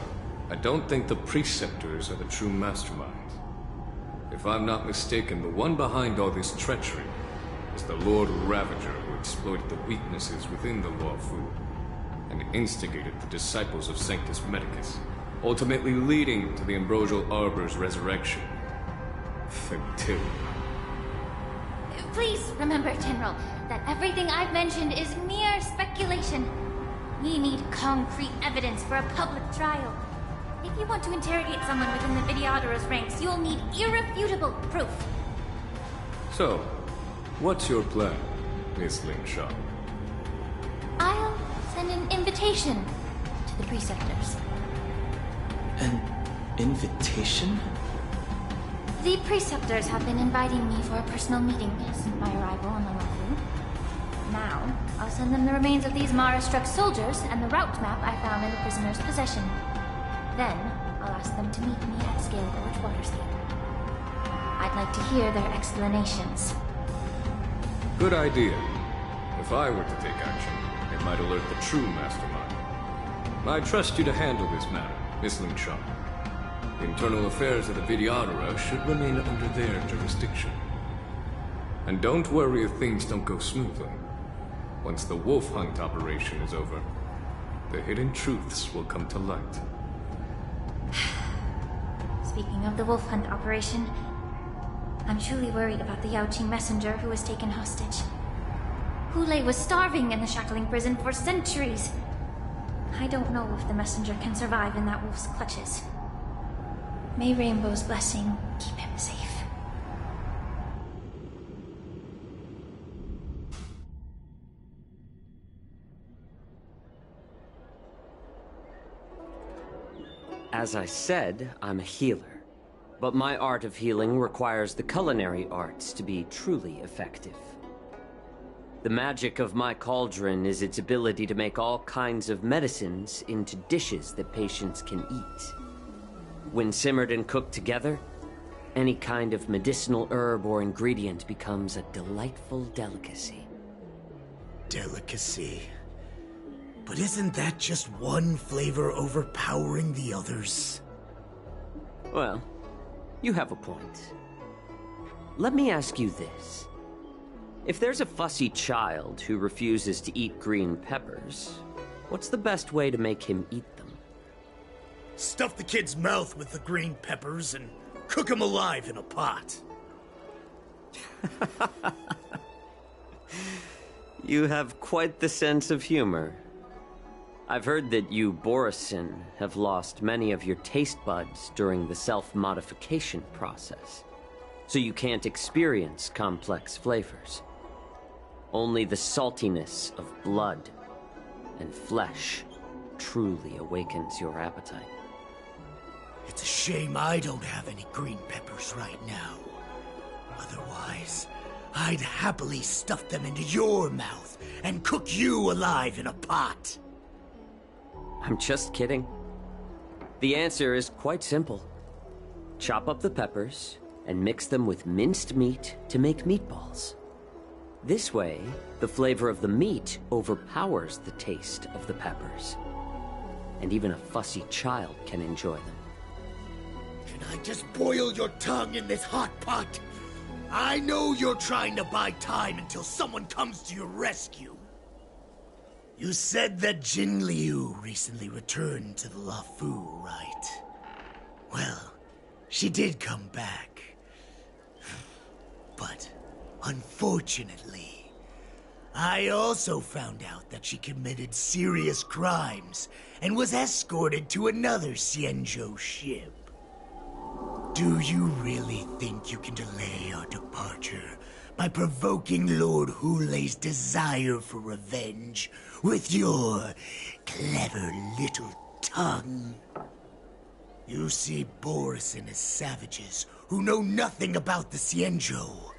I don't think the Preceptors are the true masterminds. If I'm not mistaken, the one behind all this treachery is the Lord Ravager who exploited the weaknesses within the Luofu and instigated the disciples of Sanctus Medicus, ultimately leading to the Ambrosial Arbor's resurrection. Fatil. Please remember, General, that everything I've mentioned is mere speculation. We need concrete evidence for a public trial. If you want to interrogate someone within the Videotter's ranks, you'll need irrefutable proof. So, what's your plan, Miss Ling Sha? I'll send an invitation to the Preceptors. An invitation? The Preceptors have been inviting me for a personal meeting since my arrival on the Luofu. Now, I'll send them the remains of these Mara-struck soldiers and the route map I found in the prisoner's possession. Then, I'll ask them to meet me at Scale Gorge Waterscape. I'd like to hear their explanations. Good idea. If I were to take action, it might alert the true mastermind. I trust you to handle this matter, Miss Ling Sha. The internal affairs of the Videottera should remain under their jurisdiction. And don't worry if things don't go smoothly. Once the wolf hunt operation is over, the hidden truths will come to light. Speaking of the wolf hunt operation, I'm truly worried about the Yaoqing messenger who was taken hostage. Hulei was starving in the shackling prison for centuries. I don't know if the messenger can survive in that wolf's clutches. May Rainbow's blessing keep him safe. As I said, I'm a healer. But my art of healing requires the culinary arts to be truly effective. The magic of my cauldron is its ability to make all kinds of medicines into dishes that patients can eat. When simmered and cooked together, any kind of medicinal herb or ingredient becomes a delightful delicacy. Delicacy? But isn't that just one flavor overpowering the others? Well, you have a point. Let me ask you this. If there's a fussy child who refuses to eat green peppers, what's the best way to make him eat them? Stuff the kid's mouth with the green peppers and cook him alive in a pot. You have quite the sense of humor. I've heard that you, Borison, have lost many of your taste buds during the self-modification process, so you can't experience complex flavors. Only the saltiness of blood and flesh truly awakens your appetite. It's a shame I don't have any green peppers right now. Otherwise, I'd happily stuff them into your mouth and cook you alive in a pot. I'm just kidding. The answer is quite simple. Chop up the peppers and mix them with minced meat to make meatballs. This way, the flavor of the meat overpowers the taste of the peppers. And even a fussy child can enjoy them. Can I just boil your tongue in this hot pot? I know you're trying to buy time until someone comes to your rescue. You said that Jin Liu recently returned to the Luofu, right? Well, she did come back. But, unfortunately, I also found out that she committed serious crimes and was escorted to another Xianzhou ship. Do you really think you can delay our departure by provoking Lord Hulei's desire for revenge with your clever little tongue? You see Borison as savages who know nothing about the Xianzhou,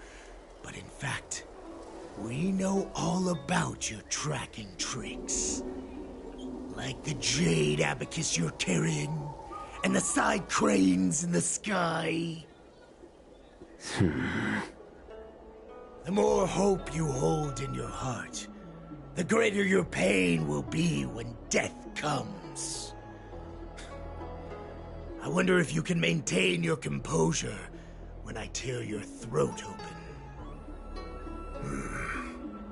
but in fact, we know all about your tracking tricks. Like the jade abacus you're carrying, and the side cranes in the sky. The more hope you hold in your heart, the greater your pain will be when death comes. I wonder if you can maintain your composure when I tear your throat open.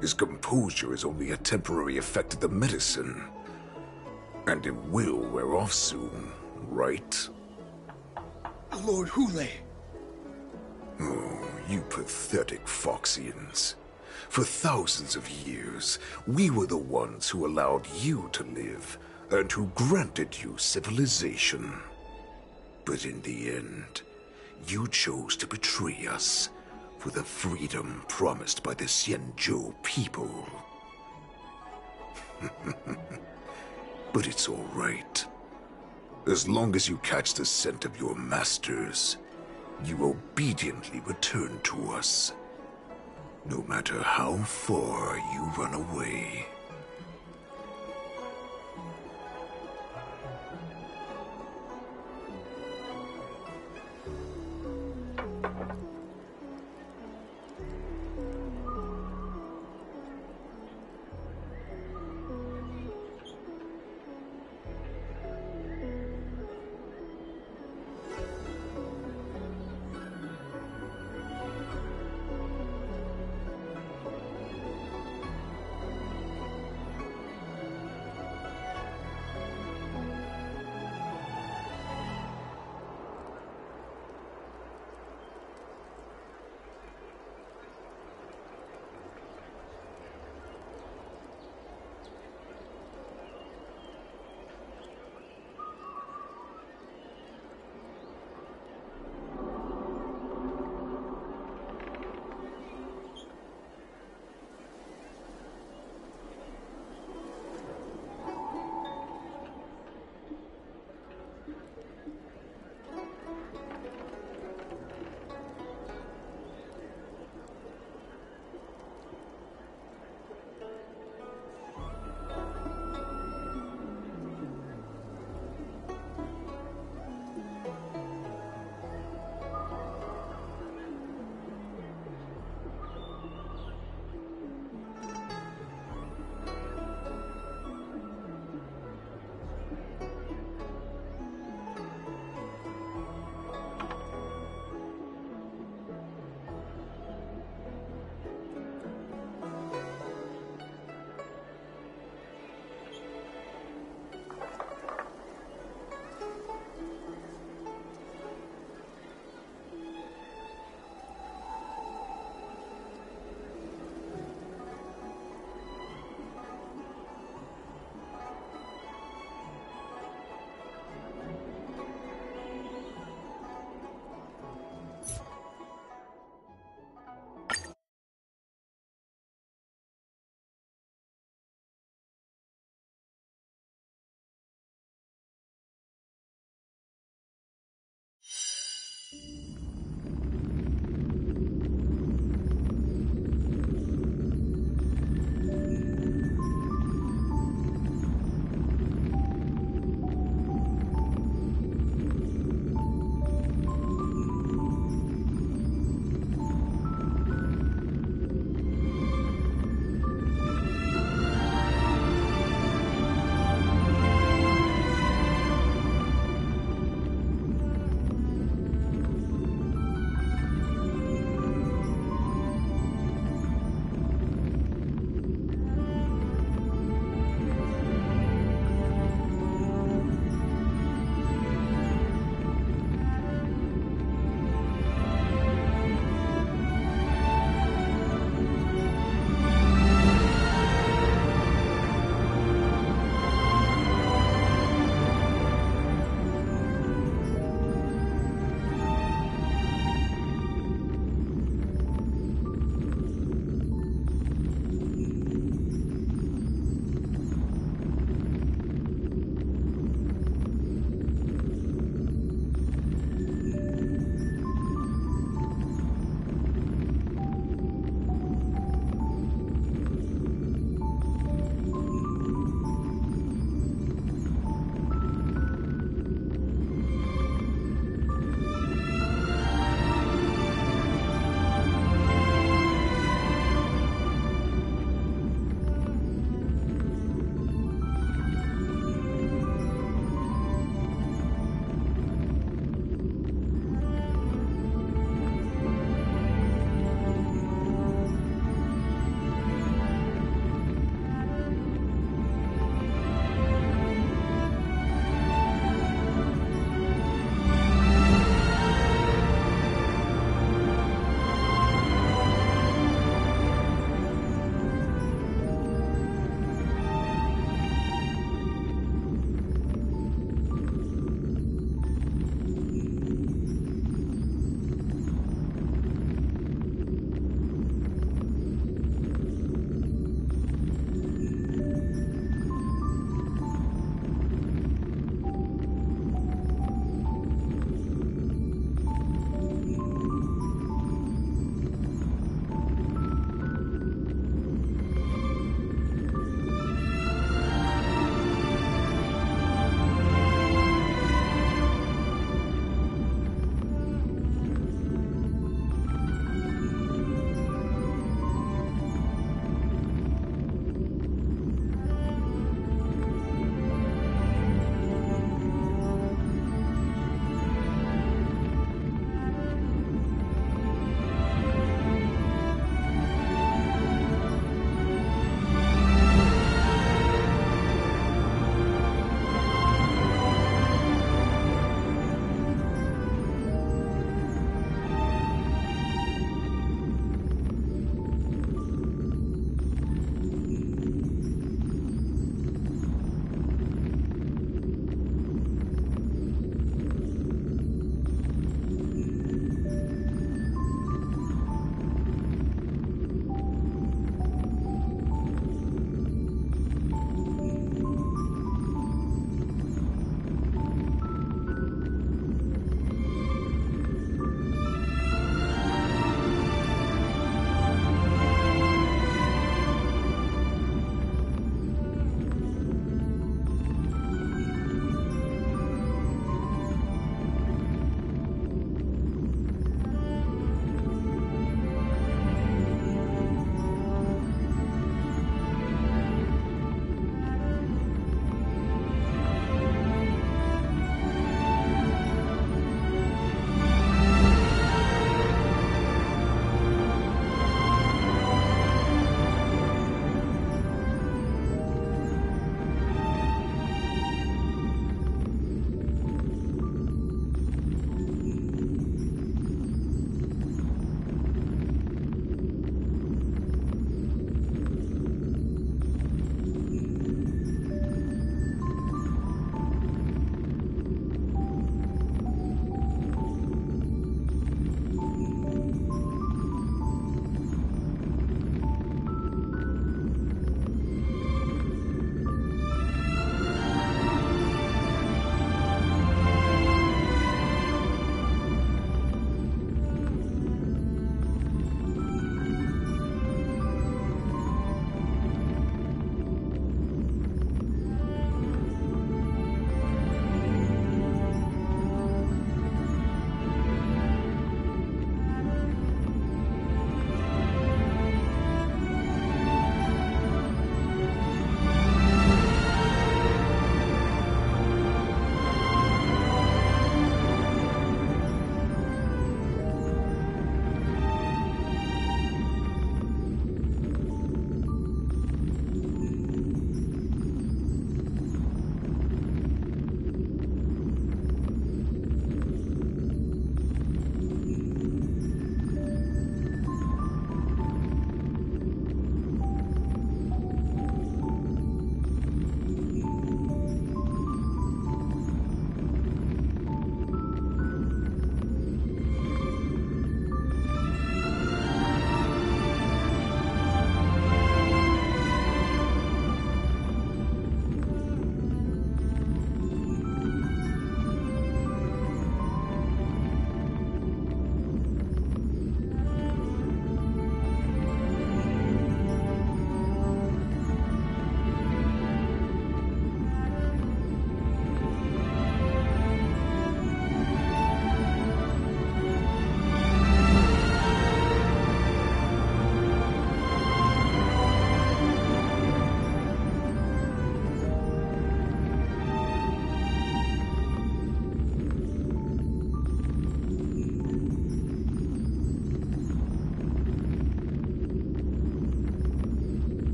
His composure is only a temporary effect of the medicine. And it will wear off soon, right? Lord Hulei! Oh, you pathetic Foxians. For thousands of years, we were the ones who allowed you to live, and who granted you civilization. But in the end, you chose to betray us for the freedom promised by the Xianzhou people. But it's all right. As long as you catch the scent of your masters, you obediently return to us. No matter how far you run away.